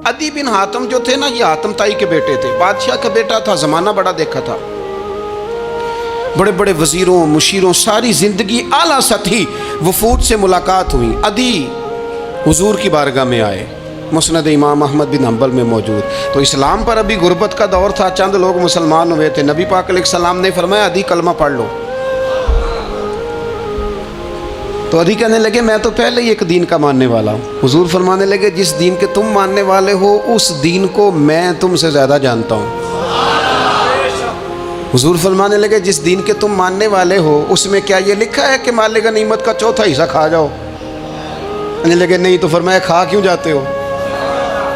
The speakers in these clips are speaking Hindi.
अदी बिन हातम जो थे ना, ये हातम ताई के बेटे थे, बादशाह का बेटा था, ज़माना बड़ा देखा था, बड़े बड़े वज़ीरों मुशीरों, सारी ज़िंदगी आला सतही वफूद से मुलाकात हुई। अदी हुजूर की बारगाह में आए, मुस्नद इमाम अहमद बिन हम्बल में मौजूद। तो इस्लाम पर अभी गुर्बत का दौर था, चंद लोग मुसलमान हुए थे। नबी पाक अलैहिस्सलाम ने फरमाया अदी कलमा पढ़ लो। तो अदी कहने लगे मैं तो पहले ही एक दीन का मानने वाला हूँ। हुजूर फरमाने लगे जिस दीन के तुम मानने वाले हो उस दीन को मैं तुमसे ज़्यादा जानता हूँ। हुजूर फरमाने लगे जिस दीन के तुम मानने वाले हो उसमें क्या ये लिखा है कि मालिक गनीमत का चौथा हिस्सा खा जाओ? कहने लगे नहीं। तो फरमाया खा क्यों जाते हो?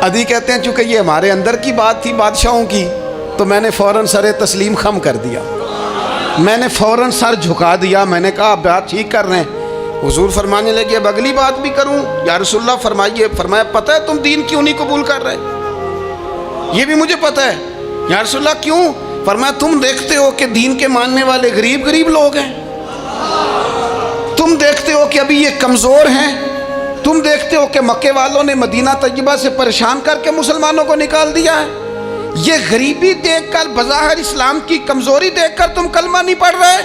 अदी कहते हैं चूँकि ये हमारे अंदर की बात थी बादशाहों की, तो मैंने फ़ौरन सर तस्लीम खम कर दिया, मैंने फ़ौरन सर झुका दिया। मैंने कहा आप बात ठीक कर रहे हैं। हुजूर फरमाने लगे अब अगली बात भी करूं या रसूलुल्लाह फरमाइए। फरमाया पता है तुम दीन क्यों नहीं कबूल कर रहे? ये भी मुझे पता है। या रसूलुल्लाह क्यों? फरमाया तुम देखते हो कि दीन के मानने वाले गरीब गरीब लोग हैं, तुम देखते हो कि अभी ये कमज़ोर हैं, तुम देखते हो कि मक्के वालों ने मदीना तैयबा से परेशान करके मुसलमानों को निकाल दिया है। ये गरीबी देखकर, बज़ाहिर इस्लाम की कमज़ोरी देखकर तुम कलमा नहीं पढ़ रहे।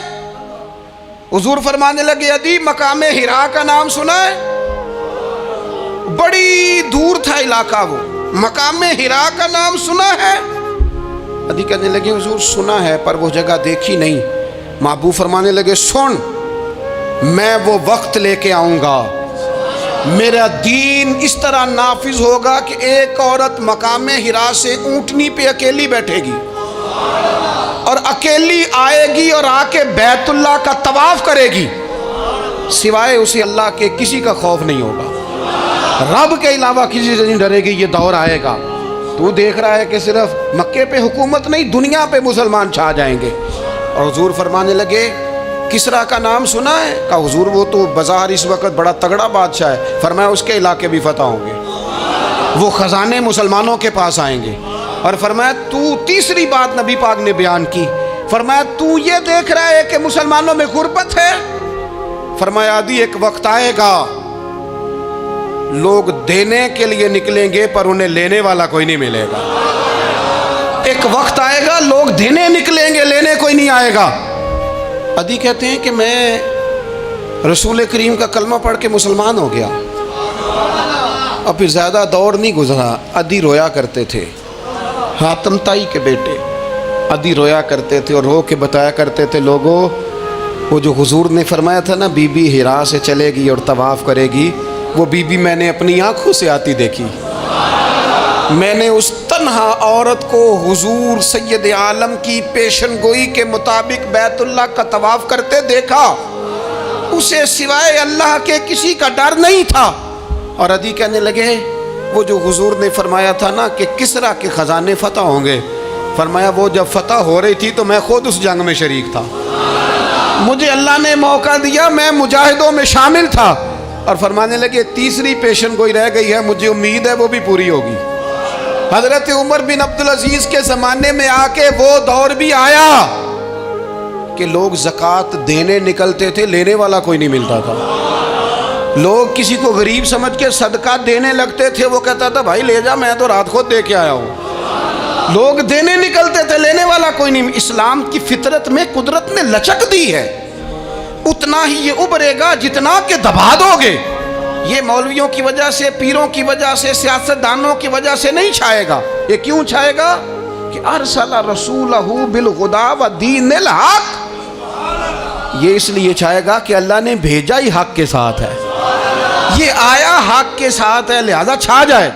हुजूर फरमाने लगे अदी मकामे हिरा का नाम सुना है? बड़ी दूर था इलाका वो, मकामे हिरा का नाम सुना है? अदी कहने लगे हुजूर सुना है पर वो जगह देखी नहीं। महबूब फरमाने लगे सुन, मैं वो वक्त लेके आऊंगा, मेरा दीन इस तरह नाफिज होगा कि एक औरत मकामे हिरा से ऊंटनी पे अकेली बैठेगी और अकेली आएगी और आके बैतुल्लाह का तवाफ करेगी, सिवाय उसे अल्लाह के किसी का खौफ नहीं होगा, रब के अलावा किसी से नहीं डरेगी। ये दौर आएगा। तू देख रहा है कि सिर्फ मक्के पे हुकूमत नहीं, दुनिया पे मुसलमान छा जाएंगे। और हुजूर फरमाने लगे किसरा का नाम सुना है? कहा हुजूर वो तो बाजार इस वक्त बड़ा तगड़ा बादशाह है। फरमाया उसके इलाके भी फतह होंगे, वो खजाने मुसलमानों के पास आएंगे। और फरमाया तू, तीसरी बात नबी पाक ने बयान की, फरमाया तू ये देख रहा है कि मुसलमानों में गुर्बत है? फरमाया आदि एक वक्त आएगा लोग देने के लिए निकलेंगे पर उन्हें लेने वाला कोई नहीं मिलेगा। एक वक्त आएगा लोग देने निकलेंगे, लेने कोई नहीं आएगा। अदी कहते हैं कि मैं रसूल करीम का कलमा पढ़ के मुसलमान हो गया। अब फिर ज़्यादा दौर नहीं गुजरा, अदी रोया करते थे, हातम ताई के बेटे अदी रोया करते थे और रो के बताया करते थे लोगों वो जो हुजूर ने फरमाया था ना बीबी हिरा से चलेगी और तवाफ़ करेगी, वो बीबी मैंने अपनी आँखों से आती देखी। मैंने उस तन्हा औरत को हुजूर सैयद आलम की पेशन गोई के मुताबिक बैतुल्लाह का तवाफ़ करते देखा, उसे सिवाय अल्लाह के किसी का डर नहीं था। और अदी कहने लगे वो जो हुजूर ने फरमाया था ना कि किसरा के ख़जाने फ़तह होंगे, फरमाया वो जब फ़तह हो रही थी तो मैं खुद उस जंग में शरीक था, मुझे अल्लाह ने मौका दिया, मैं मुजाहिदों में शामिल था। और फरमाने लगे तीसरी पेशन गोई रह गई है, मुझे उम्मीद है वो भी पूरी होगी। हज़रत उमर बिन अब्दुल अजीज़ के ज़माने में आके वो दौर भी आया कि लोग ज़कात देने निकलते थे, लेने वाला कोई नहीं मिलता था। लोग किसी को गरीब समझ के सदका देने लगते थे, वो कहता था भाई ले जा, मैं तो रात खुद दे के आया हूँ। लोग देने निकलते थे, लेने वाला कोई नहीं। इस्लाम की फितरत में कुदरत ने लचक दी है, उतना ही ये उभरेगा जितना के दबा दोगे। ये मौलवियों की वजह से, पीरों की वजह से, सियासतदानों की वजह से नहीं छाएगा। ये क्यों छाएगा कि अरसला रसूलहू बिल हुदा व दीनिल हक, ये इसलिए छाएगा कि अल्लाह ने भेजा ही हक के साथ है, ये आया हक के साथ है, लिहाजा छा जाए।